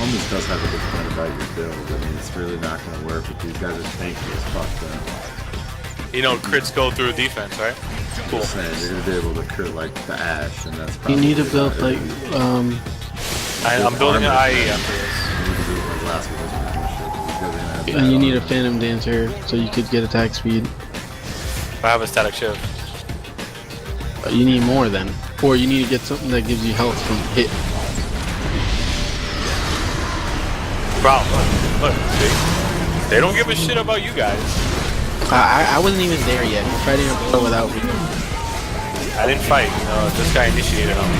almost does have a good point about your build. I mean, it's really not going to work if these guys are tanky as fuck then. You know, crits go through defense, right? Cool. Just saying, you're going to be able to crit like the Ashe, and that's probably... You need to build like, I'm building an IE after this. You need to do like last week or shit. and you need a Phantom Dancer so you could get attack speed. I have a static shift. You need more then. Or you need to get something that gives you health from hit. Bro, look, see? They don't give a shit about you guys. I wasn't even there yet. You're fighting a battle without me. I didn't fight, you know, this guy initiated on me.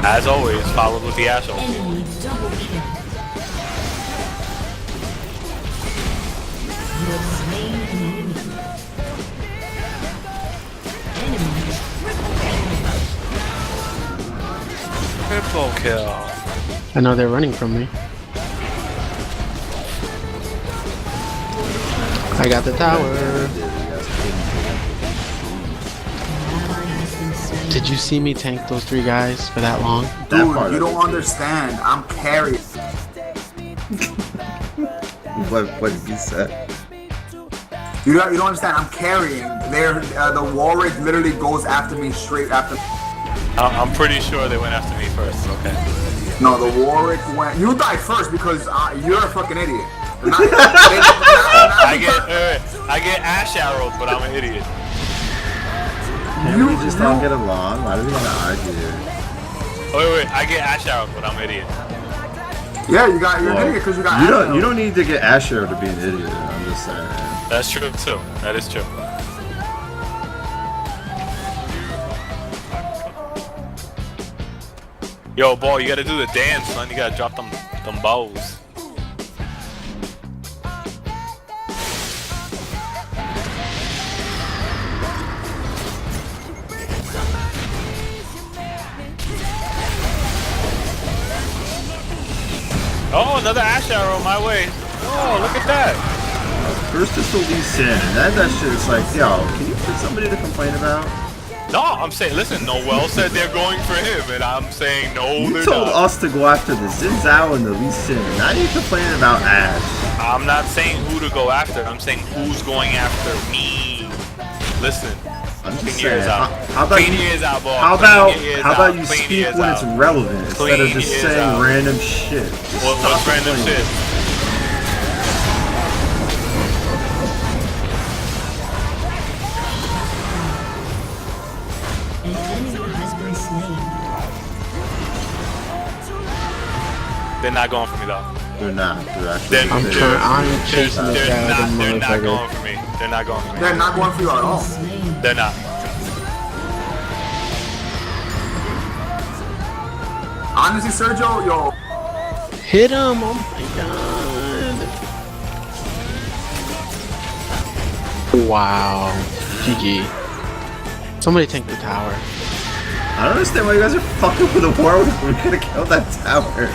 As always, followed with the asshole. Enemy double kill. You have slain an enemy. Enemy Triple kill. I know they're running from me. I got the tower. Did you see me tank those 3 guys for that long? Dude, you don't understand. I'm carrying. What did you say? You don't understand. I'm carrying. The Warwick literally goes after me straight after. I'm pretty sure they went after me first, okay. No, the Warwick went. You died first because you're a fucking idiot. I get Ashe arrows, but I'm an idiot. Can we just don't get along? Why do we gotta argue? Wait, I get Ashe arrows, but I'm an idiot. Yeah, you're an idiot because you got. You don't need to get Ashe arrow to be an idiot. I'm just saying. That's true too. That is true. Yo, ball, you gotta do the dance, son. You gotta drop them bows. Oh, another Ashe arrow my way. Oh, look at that. First is the Lee Sin, and that shit is like, yo, can you pick somebody to complain about? No, I'm saying, listen, Noel said they're going for him, and I'm saying no, You they're told not. us to go after the Xin Zhao and the Lee Sin, and now you're complaining about Ashe. I'm not saying who to go after. I'm saying who's going after me. Listen. I'm just Clean your saying, ears out. how about Clean you, your ears out, boy. how Clean about, your ears how about out. you Clean speak your ears when it's out. relevant instead Clean of just your ears saying out. random shit? Just What's stop random complaining. shit? An enemy has been slain. They're not going for me, though. They're not. They're actually. I'm chasing this guy like a They're not motherfucker. going for me. They're not going for me. They're not going for you at all. Slain. They're not. Honestly, Sergio, yo. Hit him! Oh my god. Wow. GG. Somebody tank the tower. I don't understand why you guys are fucking with the war when we're gonna kill that tower.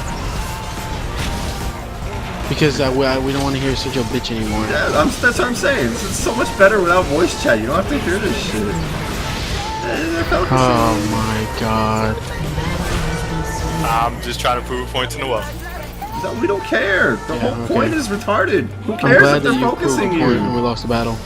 Because we don't want to hear Sergio bitch anymore. Yeah, that's what I'm saying. It's so much better without voice chat. You don't have to hear this shit. They're focusing. Oh my god. I'm just trying to prove a point to Noel. No, we don't care. The Yeah, whole okay. point is retarded. Who I'm cares glad if they're that you proved focusing the point and we you? lost the battle.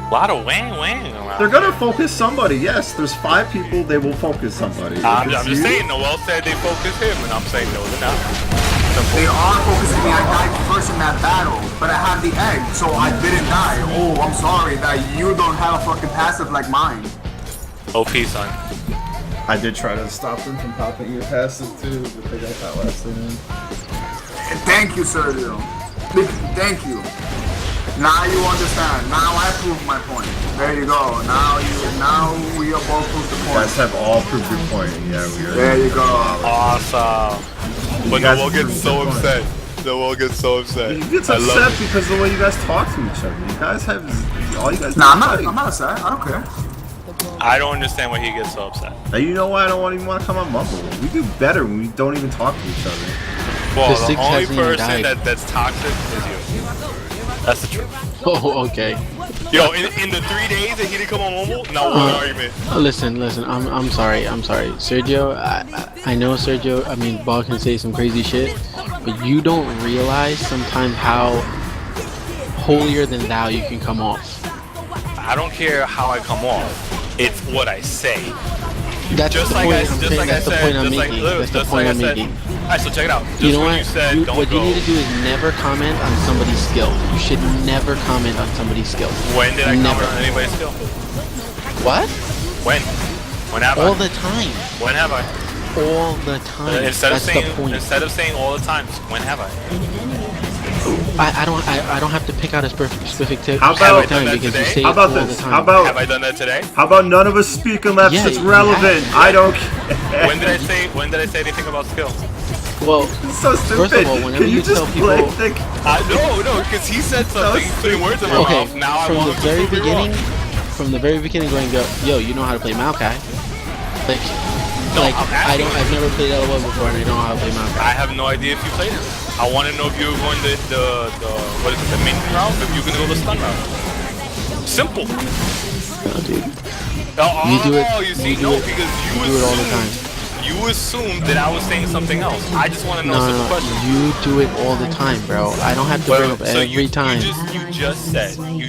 A lot of wang around. They're gonna focus somebody. Yes, there's 5 people. They will focus somebody. If I'm it's just you, saying, Noel said they focus him, and I'm saying no, they're not. They are focusing me. I died first in that battle, but I had the egg, so I didn't die. Oh, I'm sorry that you don't have a fucking passive like mine. OP, son. I did try to stop them from popping your passive too, but they got that last thing in. Thank you, Sergio. Thank you. Now you understand. Now I proved my point. There you go. Now we are both proved the You point. guys have all proved your point. Yeah, we are. There you go. Awesome. But guys Noel gets proved so your point. upset. Noel gets so upset. He gets I love upset it. because of the way you guys talk to each other. You guys have all you guys. Nah, do is fight. I'm not upset. I don't care. I don't understand why he gets so upset. Now you know why I don't even want to come on Mumble. We do better when we don't even talk to each other. Well, Because the Six only hasn't even person died. that's toxic is you. That's the truth. Oh, okay. Yo, in the 3 days that he didn't come on mobile, no one argument. Listen. I'm sorry. Sergio, I know Sergio. I mean, Ball can say some crazy shit, but you don't realize sometimes how holier than thou you can come off. I don't care how I come off. It's what I say. That's Just the like point I I'm just saying. like I That's the said. point I'm Just like making. literally, That's the just point like I I'm said. making. Alright, so check it out. Just You know when what? you said don't what go. you need to do is never comment on somebody's skill. You should never comment on somebody's skill. When did I Never. comment on anybody's skill? What? When? When have All I? the time. When have I? All the time. Instead That's of the saying point. all the time, when have I? I don't have to pick out a specific tip How about- time that because you today? say How it about all this? the time. How about Have I done that today? How about none of us speak unless Yeah, it's you relevant? have. I don't care. When did I say anything about skill? Well, It's so stupid. First of all, whenever Can you you just tell people- play? Think, No, because he said something, he's putting words in my okay, mouth. Now I from want the him to very prove me wrong. beginning, going, yo, you know how to play Maokai. I've never played LOL before, and I don't know how to play Maokai. I have no idea if you played it. I want to know if you were going the minion route, if you're going to go the stun route. Simple. No, dude. Oh, You do it. you see, You do no, it. because You do it all the time. You assumed that I was saying something else. I just want to know a simple question. You do it all the time, bro. I don't have to bring up So every time. You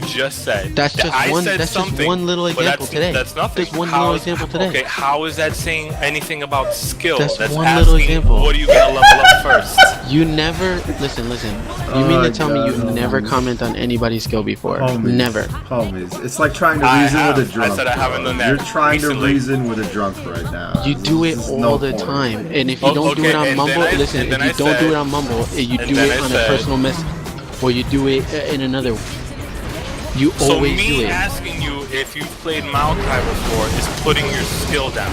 just said. That's that just I one. said That's just something, one little but example that's, today. That's nothing. Just one How little is- example today. Okay, how is that saying anything about skill? That's one asking, little example. What are you gonna level up first? You never listen. You mean to tell me you never comment on anybody's skill before? Homies. Never. Homies. It's like trying to I reason have. with a drunk. I said I haven't done that You're trying recently. to reason with a drunk right now. You do it There's all no the point. time, and if you don't do Okay, it on and Mumble, then I- listen. and If then you I don't do said- it on Mumble, you and do then it I on said- a personal message, or you do it in another. You So always me do it. asking you if you've played Maokai before is putting your skill down.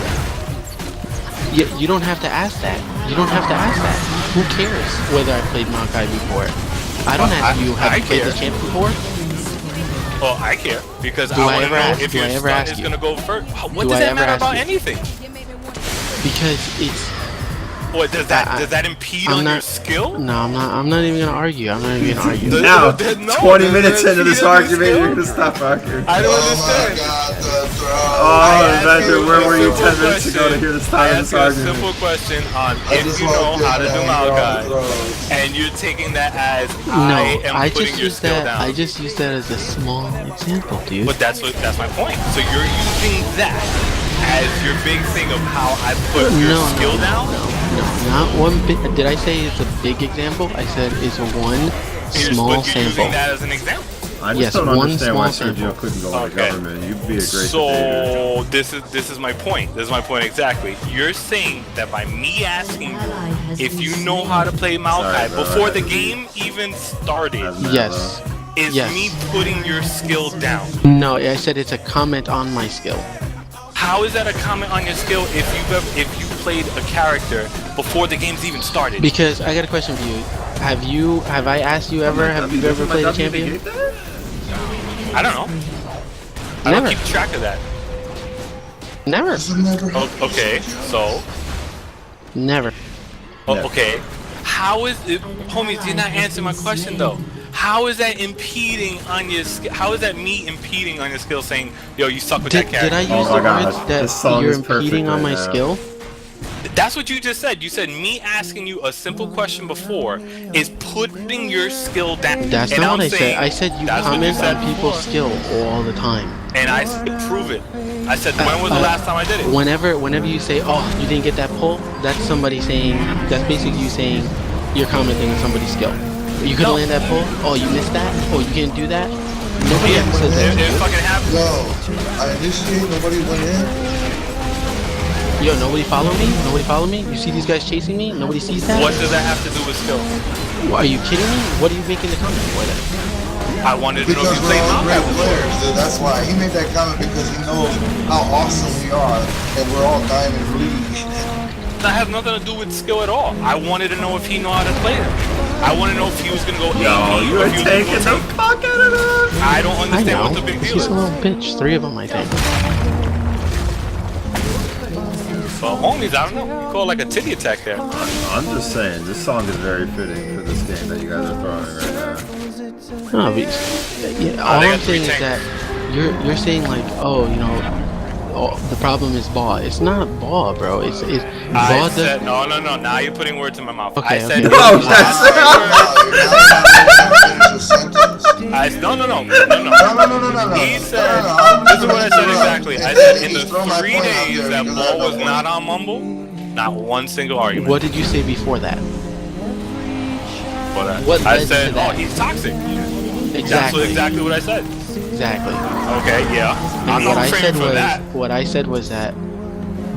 You don't have to ask that. You don't have to ask that. Who cares whether I played Maokai before? I don't ask you. Have I you played care. the champ before? Well, I care because Do I I want to ever know ask- if do your I ever stun ask is you? gonna go first. What Do does I that ever matter ask about you? anything? Because it's. What does that impede I'm on not- your skill? No, I'm not even gonna argue. I'm not even gonna argue. Now, No, 20 does minutes that into this impede on your argument, skill? you're gonna stop arguing. I don't Oh my understand. god, the throw. Oh, imagine where were you 10 Simple minutes ago to question. hear the I start of asked this you a argument? simple question on I if just you know walked in how to do and I heard all the Maokai, throws. and you're taking that as No, I am I putting just your use skill that. down. I just use that as a small example, dude. But that's my point. So you're using that as your big thing of how I put your skill down. No, not one bit. Did I say it's a big example? I said it's one small You're sample. using that as an example. I just Yes, don't one understand why small Sergio sample. couldn't go with the Okay. government. You'd be a great debater. So this is my point. This is my point exactly. You're saying that by me asking you if you know how to play Maokai Sorry, bro, before I the had to game even started I've never- Yes. is Yes. me putting your skill down. No, I said it's a comment on my skill. How is that a comment on your skill if you played a character before the game's even started? Because I got a question for you. Have I asked you ever? Have you ever played a champion? I don't know. I Never. don't keep track of that. Never. This has never happened. Okay, so Never. okay. How is it, homies? Did not answer my question though. How is that impeding on your skill? How is that me impeding on your skill? Saying, "Yo, you suck with that Did I character." use Oh my the God, words this that song you're is perfect impeding on right my now. skill? That's what you just said. You said me asking you a simple question before is putting your skill down. That's And not I'm what I saying, said. I said you that's what comment said on people's before. skill all the time. And I said, prove it. I said, when was the last time I did it? Whenever you say, "Oh, you didn't get that pull," that's somebody saying. That's basically you saying you're commenting on somebody's skill. You couldn't No. land that pull. Oh, you missed that. Oh, you can't do that. Nobody ever says that. It fucking happened. Yo, I initiate, nobody went in. Yo, nobody follow me. Nobody follow me. You see these guys chasing me. Nobody sees that. What does that have to do with skill? Are you kidding me? What are you making the comment for then? I wanted to know if Because you we're played all Maokai great before. players, dude. That's why. He made that comment because he knows how awesome we are and we're all diamond league. That has nothing to do with skill at all. I wanted to know if he knew how to play it. I want to know if he was gonna go Yo, AP you or are if he was gonna taking go the tank. fuck out of that. I don't I understand what the know. big deal She's is. a little bitch. 3 of them, I think. Well, homies, I don't know. You call it like a titty attack there. I'm just saying, this song is very fitting for this game that you guys are throwing right now. No, but, yeah, all they I'm got three saying is tanks. that you're saying like, oh, you know, the problem is ball. It's not ball, bro. It's I ball said, does. no. Now you're putting words in my mouth. Okay, I said, okay. No, the that's- Now you're not letting him finish a sentence. no. He said, this is what I said exactly. I said in the Just throw my 3 point out days there that because I ball was know not one. on Mumble, not one single argument. What did you say before that? for that. What I led said, to that? oh, he's toxic. That's Exactly. exactly what I said. Exactly. Okay, yeah. I'm And what not I said refraining from that. was that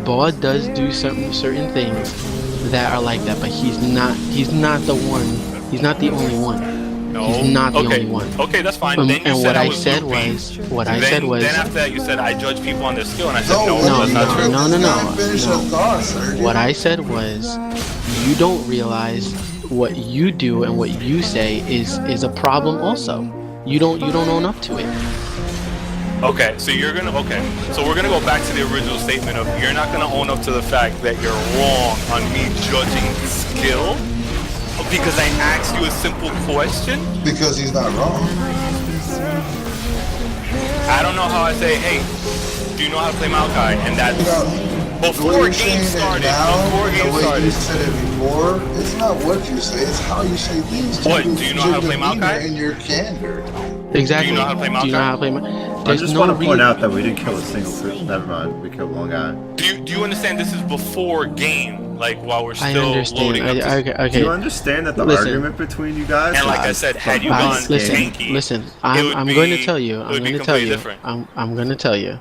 Ball does do certain things that are like that, but he's not the one. He's not the only one. No. He's not the okay. only one. Okay, that's fine. Then you And said what I I was said loopy. was Then after that, you said I judge people on their skill, and I said no, No, that's not true. no. Finish a thought, sir. What I said was, you don't realize what you do and what you say is a problem. Also, you don't own up to it. Okay, so we're gonna go back to the original statement of you're not gonna own up to the fact that you're wrong on me judging skill because I asked you a simple question. Because he's not wrong. I don't know how I say, hey, do you know how to play Maokai? And that's You know, the way before you're game saying it started. now, Before the game way you started. said it before, it's not what you say, it's how you say things. What, do you know how to play Your demeanor Maokai? and your candor. Exactly. Do you know how to play Do you know Maokai? how to play I There's just no want to point reason- out that we didn't kill a single person. Never mind, we killed one guy. Do you understand this is before game? Like while we're I still understand. loading up. Do you Okay. understand that the Listen. argument between you guys? And like I is said, had you from gone this game? tanky, Listen. it I'm would going to be- tell you. it I'm would be going to tell completely you. different. I'm going to tell you.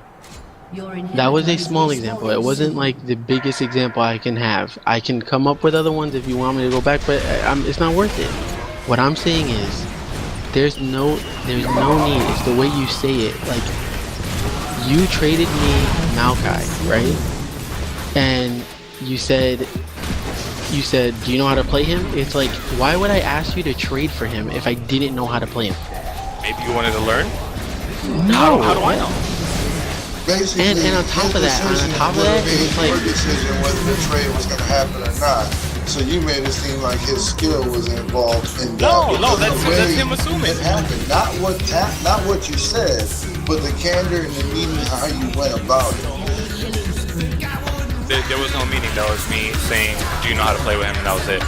Your That was a inhibitor small has example. been It wasn't like the biggest example I can have. I can come up with other ones if you want me to go back, but it's not worth it. What I'm saying is, there's no need. It's the way you say it. Like, you traded me Maokai, right? And you said, do you know how to play him? It's like, why would I ask you to trade for him if I didn't know how to play him? Maybe you wanted to learn? No. How do I know? Basically, And on top his of that, decision it's would have been like- your decision whether the trade was going to happen or not. So you made it seem like his skill was involved in that. No, because that's the way him assuming. It happened. Not what you said, but the candor and the meaning how you went about it. There was no meaning. That was me saying, do you know how to play with him? And that was it.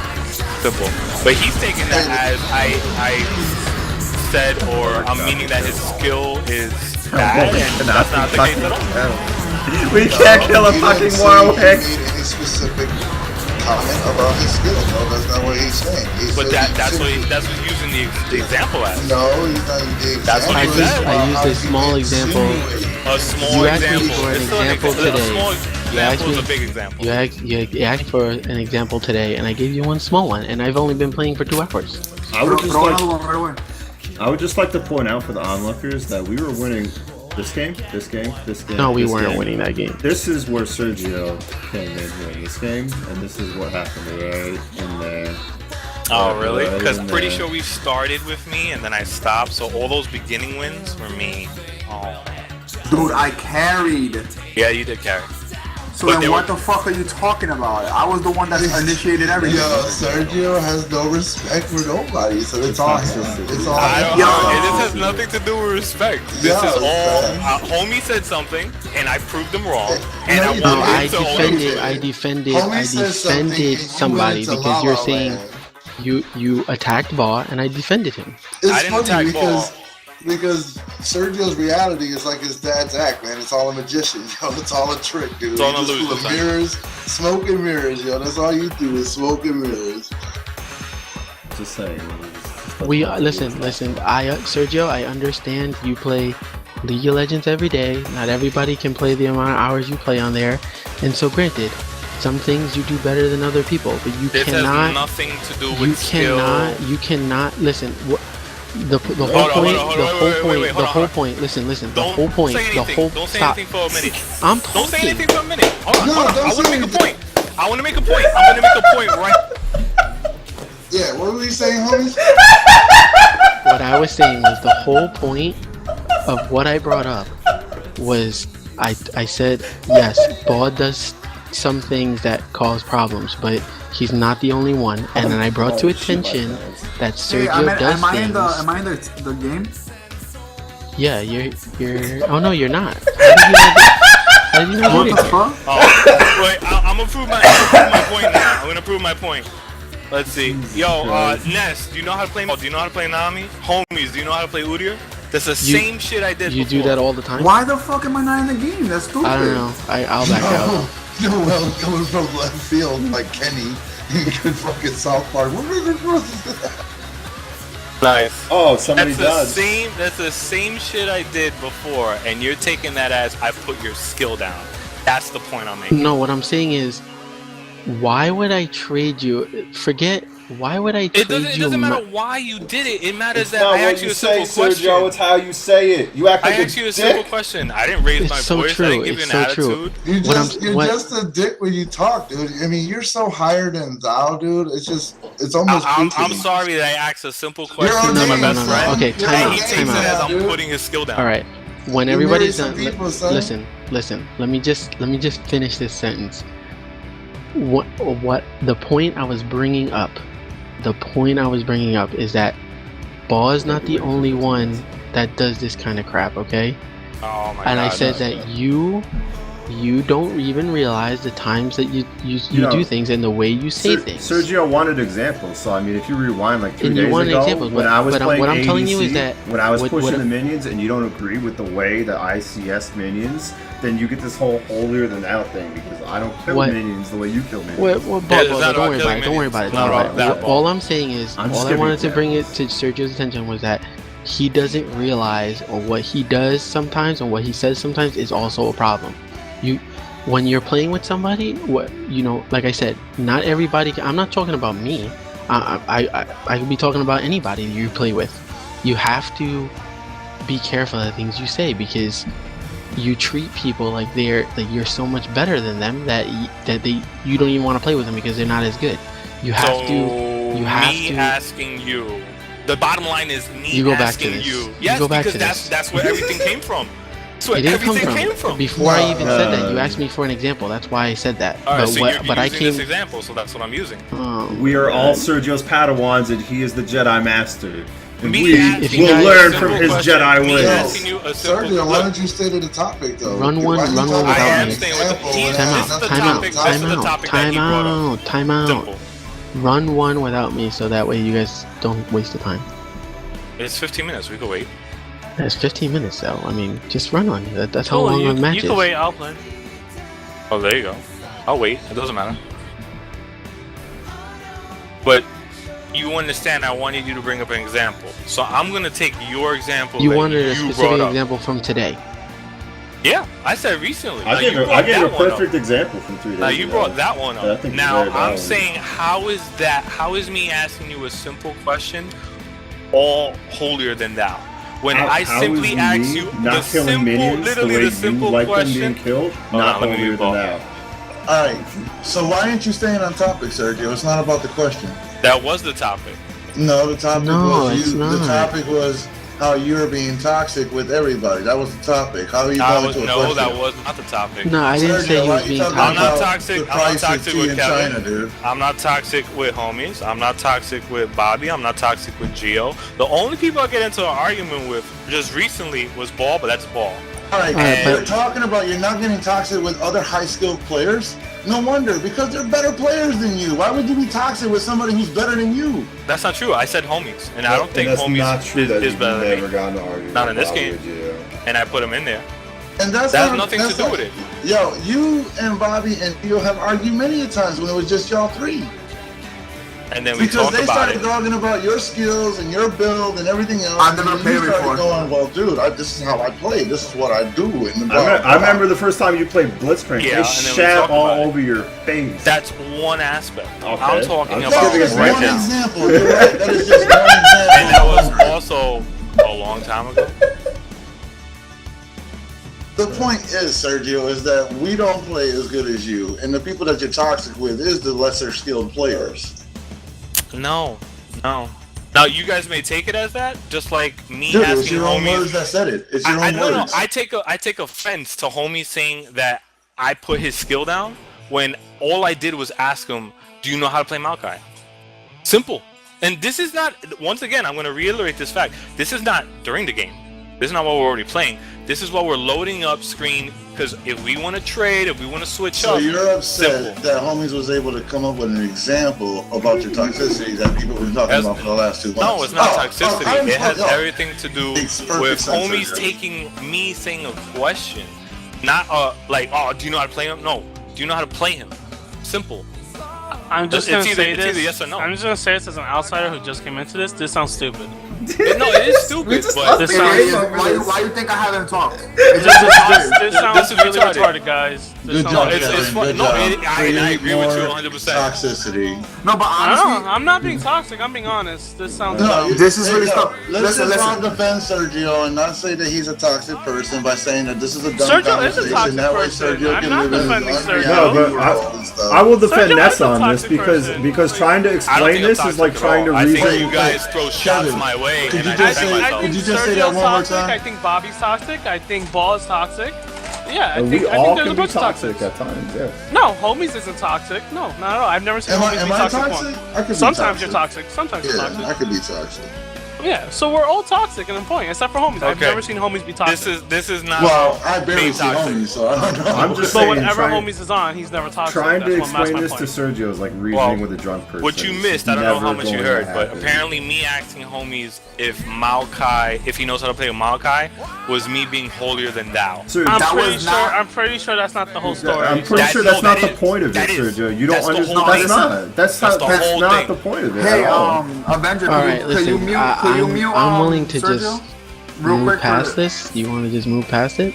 Simple. But he's taking that as I said, or I'm meaning that his skill is bad, and that's not the case at all. We can't kill a He fucking didn't say Warwick. He made any specific comment about his skill. No, that's not what he's saying. He But said that's what simply- he's using the example as. No, he's not the example. That's what he He's said. about I used how a he small example. insinuated. A small You asked me example. for an It's still an example example. A today. small You asked example is me- a big example. You asked for an example today, and I gave you one small one, and I've only been playing for 2 hours. I would just Throw like another one right away. I would just like to point out for the onlookers that we were winning this game, this game, this game. No, we this weren't game. winning that game. This is where Sergio came in here in this game, and this is what happened right in there. Oh, really? Right Because in pretty there. sure we started with me, and then I stopped. So all those beginning wins were me. Oh. Dude, I carried. Yeah, you did carry. So But they then what were- the fuck are you talking about? I was the one that initiated everything. Yo, Sergio has no respect for nobody, so it's all him. It's all I don't him. know. This has nothing to do with respect. This Yeah, is all. exactly. Homie said something, and I proved him wrong. And No, I you No, wanted didn't. I him to own defended, it. I defended, Homie I said something, defended and you somebody went to because you're La La saying Land. you attacked Ball, and I defended him. It's I didn't funny attack because Sergio's reality is like his dad's act, man. It's all a magician, yo. It's all a trick, dude. It's all You're an just full illusion, of son. mirrors, smoke and mirrors, yo. That's all you do is smoke and mirrors. Just saying. Listen. Sergio, I understand you play League of Legends every day. Not everybody can play the amount of hours you play on there, and so granted, some things you do better than other people, but you This has cannot. nothing to do with You skill. cannot listen. The whole Hold on, point, hold on, the wait, whole wait, point, wait, the hold on, whole hold on. point. Listen. The Don't whole point, say the anything. whole. Don't say Stop. anything for a minute. I'm Don't talking. say anything for a minute. Hold on, No, hold on. don't I want to say make a anything. point. I want to make a point. I'm going to make a point right. Yeah, what were you saying, homies? What I was saying was the whole point of what I brought up was I said yes, Ball does some things that cause problems, but he's not the only one. And then I brought to attention that Hey, Sergio does am I things. in the game? Yeah, you're. Oh no, you're not. How did you know What you're the here? fuck? Oh, wait, I'm gonna prove my point now. I'm gonna prove my point. Let's see. Yo, Ness, do you know how to play? Do you know how to play Nami? Homies, do you know how to play Udyr? That's the same shit I did. You before. do that all the time. Why the fuck am I not in the game? That's stupid. I don't know. I'll back out. No, well, coming from left field like Kenny, good fucking South Park. Nice. Oh, somebody That's does. That's the same shit I did before, and you're taking that as I put your skill down. That's the point I'm making. No, what I'm saying is, why would I trade you? Forget. Why would I trade It you? doesn't matter why you did it. It matters It's that not I what asked you you a say, simple question. Sergio. It's how you say it. You act I like asked you a dick. simple question. I didn't raise It's my so voice. true. I didn't give you It's an so true. attitude. You're just a dick when you talk, dude. I mean, you're so higher than thou, dude. It's almost. I'm creepy. sorry that I asked a simple You're question on No, to no, my no, best no, no. friend. Okay, You're time And out. he on takes Time it as out. I'm dude. putting his skill down. All right. When You everybody's married done, some people, son. listen. Let me just finish this sentence. What the point I was bringing up? The point I was bringing up is that Ball is not the only one that does this kind of crap. Okay. Oh my And I God. said that you don't even realize the times that you know, do things and the way you say things. Sergio wanted examples, so I mean, if you rewind like 3 And you days wanted ago, examples, when but- I was but playing what I'm telling you is ADC, that when I was what- pushing what- the minions, and you don't agree with the way that I CS minions, then you get this whole holier than thou thing because I don't kill What- minions the way you kill minions. What, Yeah, it's Ball, not don't about worry about killing it. Don't worry about it. minions. Don't worry Not about it. about that, All I'm saying is, I'm just all I giving wanted to bring it examples. to Sergio's attention was that he doesn't realize, or what he does sometimes, and what he says sometimes is also a problem. When you're playing with somebody, like I said, not everybody. I'm not talking about me. I could be talking about anybody you play with. You have to be careful of the things you say because you treat people like you're so much better than them that you don't even want to play with them because they're not as good. You have So, to. You have me to. asking you. The bottom line is me You go back to asking this. you. You Yes, go back because to this. that's where everything came from. That's where It didn't come everything from. came from. Before I even said that, you No. asked me for an example. That's why I said that. All right, but so what? you're But I using came. this example, so that's what I'm using. We are all Sergio's Padawans, and he is the Jedi Master. And Me we asking you will guys learn a from simple his question, Jedi me ways. asking you a simple Sergio, why look, don't you stay to the topic though? Run Why one you with talking I without am me. staying with example the, when Time it out. has this is the nothing Time out. topic. to This is do the with topic that he brought up. Time out. Simple. Run one without me, so that way you guys don't waste the time. It's 15 minutes. We can wait. That's 15 minutes, though. I mean, just run on. That's how long a match you is. can wait. I'll play. Oh, there you go. I'll wait. It doesn't matter. But you understand? I wanted you to bring up an example, so I'm gonna take your example. You that wanted a you specific brought up. example from today. Yeah, I said recently. I Now, gave you a brought that one up. perfect example from 3 days Now you ago. brought that one that I up. think is Now very I'm valid. saying, how is that? How is me asking you a simple question all holier than thou? When How- I how simply is ask me you the not killing simple, minions the literally way the simple you like them question. being killed, Hold not on, let me holier read than ball. thou. All right. So why aren't you staying on topic, Sergio? It's not about the question. That was the topic. No, the topic No, was it's The not. topic was how you're being toxic with everybody. That was the topic. How are you I going was, to a no, question? that was not the topic. No, I didn't say Sergio, he why was you being talking I'm not toxic. about toxic. the I'm not price of toxic tea with in Kevin. China, dude. I'm not toxic with homies. I'm not toxic with Bobby. I'm not toxic with Gio. The only people I get into an argument with just recently was Ball, but that's Ball. All right, Alright, you're but- talking about you're not getting toxic with other high-skilled players? No wonder, because they're better players than you. Why would you be toxic with somebody who's better than you? That's not true. I said homies, and I don't think that's homies not true that is you've better than never me. gotten to argue. Not in with this Bobby game. or Gio. And I put him in there. And that's That has not- nothing that's to do not- with it. Yo, you and Bobby and Theo have argued many a times when it was just y'all three. And then we Because talk they about started it. talking about your skills and your build and everything else. I've never and then played you started before. going, well, dude, this is how I play. This is what I do. And I remember the first time you played Blitzcrank. Yeah, they and then we shat talk all about it. over your face. That's one aspect. Okay. I'm talking I'm about just That's giving just it right one now. example. You're right. That is just one example. And that was also a long time ago. The point is, Sergio, is that we don't play as good as you, and the people that you're toxic with is the lesser skilled players. No. Now you guys may take it as that, just like me Dude, it's asking your own words homies. that said it. It's your own No, words. I take offense to homies saying that I put his skill down when all I did was ask him, do you know how to play Maokai? Simple. And this is not, once again, I'm going to reiterate this fact. This is not during the game. This is not what we're already playing. This is what we're loading up screen, because if we want to trade, if we want to switch So up, you're upset simple. that Homies was able to come up with an example about your toxicity that people have been talking about for the last 2 months? No, it's not toxicity. It has no. everything to do Makes perfect with sense, homies Sergio. taking me saying a question. Not like, oh, do you know how to play him? No. Do you know how to play him? Simple. I'm just It's gonna either- say it's this. either yes or no. I'm just gonna say this as an outsider who just came into this. This sounds stupid. No, it is stupid, but This Hey, sounds- why you think I haven't talked? This sounds is really retarded. retarded, guys. This Good sounds job, like- it's Kevin. fun. Good No, job. I agree with you 100%. Toxicity. No, but I honestly, don't know. I'm not being toxic. I'm being honest. This sounds. No, dumb. This is really Hey, tough. Let's Listen, just not listen. defend Sergio and not say that he's a toxic person by saying that this is a dumb Sergio is a conversation. toxic That way person. Sergio I'm can not live in his defending unreality Sergio. No, but world and stuff. I will defend Sergio Ness is a on this toxic person. because trying to I don't explain think I'm this is toxic like at trying to all. I think reason. you guys throw shots Kevin, my way, could and you I just defend say- myself. I could think you just say that Sergio's one more toxic. time? I think Bobby's toxic. I think Ball is toxic. Yeah, I And think, we I all think there's a can be bunch of toxic toxics. at times. Yeah. No, homies isn't toxic. No, not at all. I've never seen Am I, homies am be I toxic, toxic? once. I could be Sometimes you're toxic. toxic. Sometimes you're Yeah, toxic. I could be toxic. Yeah, so we're all toxic at a point, except for homies. I've Okay. never seen homies be toxic. This is not. Well, I barely being see toxic. homies, so I don't know. I'm just But saying, whenever trying, homies is on, he's never toxic. trying to that's explain my this point. to Sergio is like reasoning Well, with a drunk person. What you It's missed, I don't know how never much you going to heard, but happen. apparently me asking homies if Maokai, if he knows how to play Maokai, was me being holier than thou. So, I'm That pretty was sure. not- I'm pretty sure that's not the whole story. I'm pretty That- sure no, that's not that the is- point of that it, is- Sergio. You don't that's the understand. whole That's thing. not. That's That's the that's whole not thing. the point of it. Hey, at all. Avenger, All could right, you listen. mute? I, Could you I'm, mute? I'm willing to Sergio? just Real move quick. past this. You want to just move past it?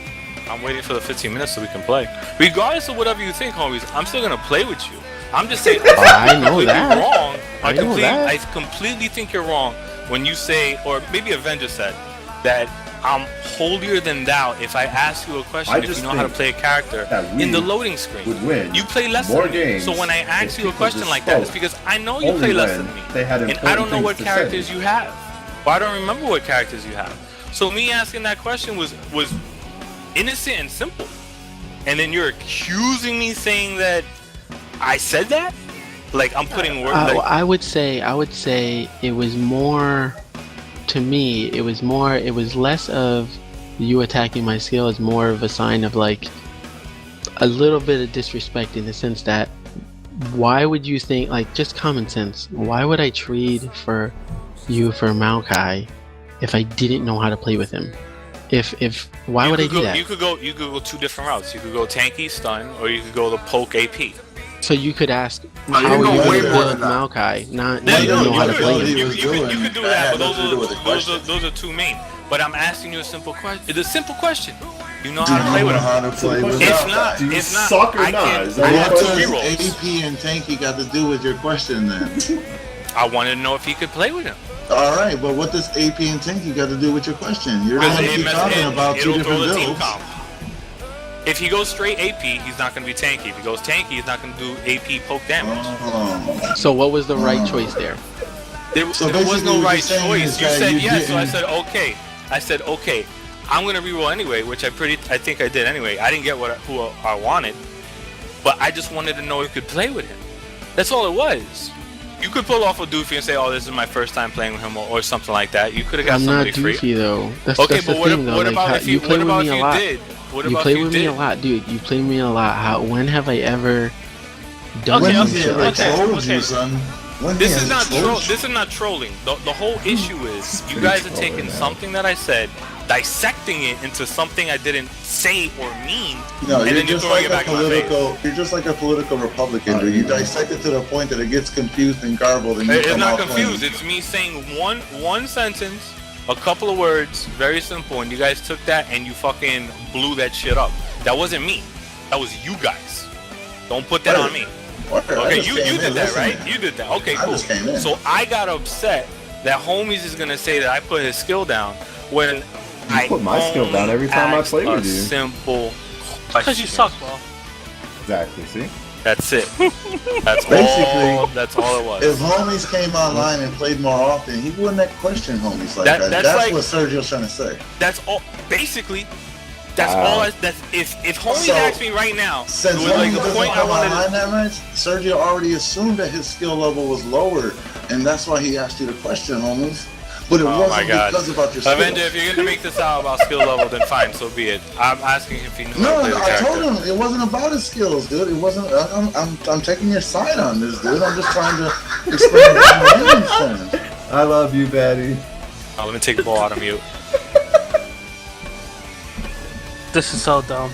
I'm waiting for the 15 minutes so we can play. Regardless of whatever you think, homies, I'm still gonna play with you. I'm just saying. I know completely that. Wrong. I know that. I completely think you're wrong when you say, or maybe Avenger said, that I'm holier than thou if I ask you a question I if just you know how to think play a character that we in the loading screen. would win You play less more than me. games So when I if ask you a people question just like that, it's spoke because I know you only play less when than me. they had And I important don't know what things to characters say. you have. Or I don't remember what characters you have. So me asking that question was innocent and simple. And then you're accusing me saying that I said that? Like I'm putting words like I would say it was more, to me, it was less of you attacking my skill. It's more of a sign of like a little bit of disrespect in the sense that why would you think, like, just common sense, why would I trade for you for Maokai if I didn't know how to play with him? Why would I do that? You could go two different routes. You could go tanky stun, or you could go the poke AP. So you could ask, No, you how can are go you way going to more build than that. Maokai? Not Yeah, you don't know how to could. play What he him. was You doing, could do that that, had but nothing to do with the question. those are two main. But I'm asking you a simple question. It's a simple question. You know Do how to play you with know him. how to play with It's him? not. Do you It's not. suck or I not? can. Is that I your have What two question? does rerolls. ADP and Tanky got to do with your question then? I wanted to know if he could play with him. All right, but what does AP and Tanky got to do with your question? You're Because going to keep talking about two it'll throw different the team builds. comp. If he goes straight AP, he's not going to be tanky. If he goes tanky, he's not going to do AP poke damage. Oh. So what was the right choice there? There, So there was basically no what right you're saying choice. is You that said you yes, so I didn't- said okay. I said okay. I'm gonna reroll anyway, which I think I did anyway. I didn't get who I wanted, but I just wanted to know if you could play with him. That's all it was. You could pull off a Doofy and say, "Oh, this is my first time playing with him," or something like that. You could have got I'm not somebody free. doofy though. That's Okay, that's the but what, thing though. what Like, about how- if you play what with about me if a you lot. did? What You about play if you with me did? a lot, dude. You play with me a lot. How? When have I ever done When some he shit ever like that? trolled Okay. you, son? When he This is has not trolled you? this is not trolling. The whole issue is you guys are taking something that I said, dissecting it into something I didn't say or mean, No, and you're then you're just throwing like it a back in my face. political. You're just like a political Republican, dude. You dissect it to the point that it gets confused and garbled, and you It's come not out confused. clean. It's me saying one sentence, a couple of words, very simple, and you guys took that and you fucking blew that shit up. That wasn't me. That was you guys. Don't put that on me. Word, I Okay, just you came did in that, right? listening. You did that. Okay, I cool. just came in. So I got upset that homies is gonna say that I put his skill down when I put my skill only down every time I asked play with a you. Simple Because you question. suck, bro. Exactly. See. That's it. That's Basically, all. That's all it was. If homies came online and played more often, he wouldn't have questioned homies like That- that. that's That's like- what Sergio's trying to say. That's all. Basically, That's all. If homies So, asked me right now, it Since was like Homie the doesn't point I come wanted. online that much, Sergio already assumed that his skill level was lower, and that's why he asked you the question, homies. But it Oh my wasn't god. because about your skill. Avenger, if you're gonna make this out about skill level, then fine, so be it. I'm asking if he knew how No, to play the I character. told him it wasn't about his skills, dude. It wasn't. I'm taking your side on this, dude. I'm just trying to explain what I'm saying. I love you, Betty. Oh, let me take the ball out of mute. This is so dumb.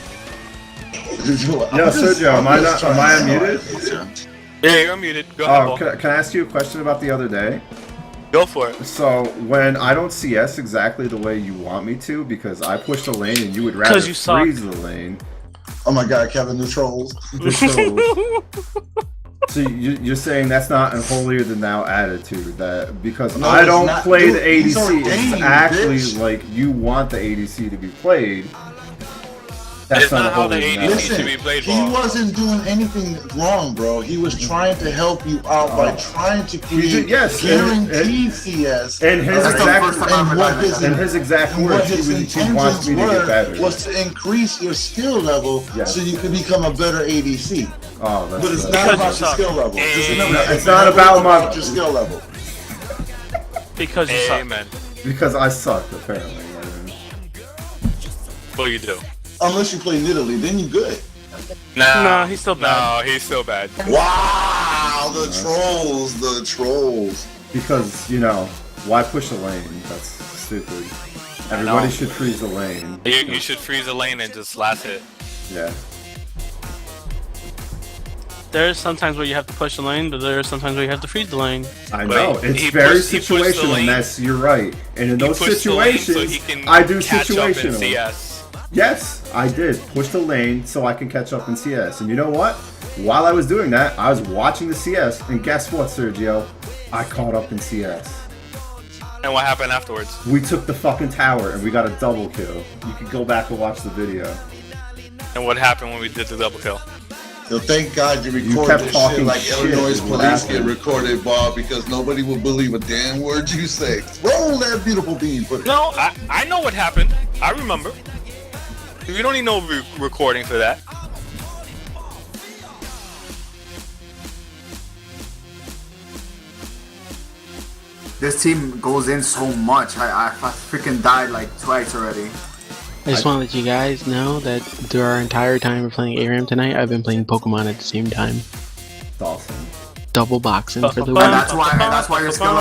Yo, Sergio, am I unmuted? Yeah, you're muted. Go ahead, Oh, ball. can I ask you a question about the other day? Go for it. So, when I don't CS exactly the way you want me to, because I push the lane and you would rather 'Cause you suck. freeze the lane. Oh my God, Kevin, the trolls. So you're saying that's not a holier than thou attitude, that because No, I it's don't not. play Dude, the ADC, he's ordained, it's actually bitch. like you want the ADC to be played. It's not a how the holier than ADC thou. should be played, he ball. wasn't doing anything wrong, bro. He was trying to help you out by trying to create yes, guaranteed CS. And his That's the exact first time and what his, and his exact and what words, his he wants intentions me to get better. were was to increase your skill level Yes. so you can become a better ADC. Oh, that's But it's right. not Because about you your suck. skill level. Just remember, It's not about my- your skill level. Because you suck. Amen. Because I suck, apparently. What you do? Unless you play Italy, then you good. No, he's still bad. No, he's still bad. Wow, the trolls. Because, why push the lane? That's stupid. Everybody should freeze the lane. You should freeze the lane and just last hit. Yeah. There's sometimes where you have to push the lane, but there's sometimes where you have to freeze the lane. I But know, he it's very pushed the situational, lane. and you're right. And in He those pushed the lane situations, so he can I do catch up in situational. CS. Yes, I did push the lane so I can catch up in CS. And you know what? While I was doing that, I was watching the CS, and guess what, Sergio? I caught up in CS. And what happened afterwards? We took the fucking tower, and we got a double kill. You can go back and watch the video. And what happened when we did the double kill? So thank God you kept record this shit talking like shit Illinois is what police get happened. recorded, Bob, because nobody will believe a damn word you say. Roll that beautiful bean. Put it. No, I know what happened. I remember. You don't need no recording for that. This team goes in so much. I freaking died like twice already. I just want to let you guys know that through our entire time of playing ARAM tonight, I've been playing Pokemon at the same time. It's awesome. Double boxing for the And win. And that's why your skill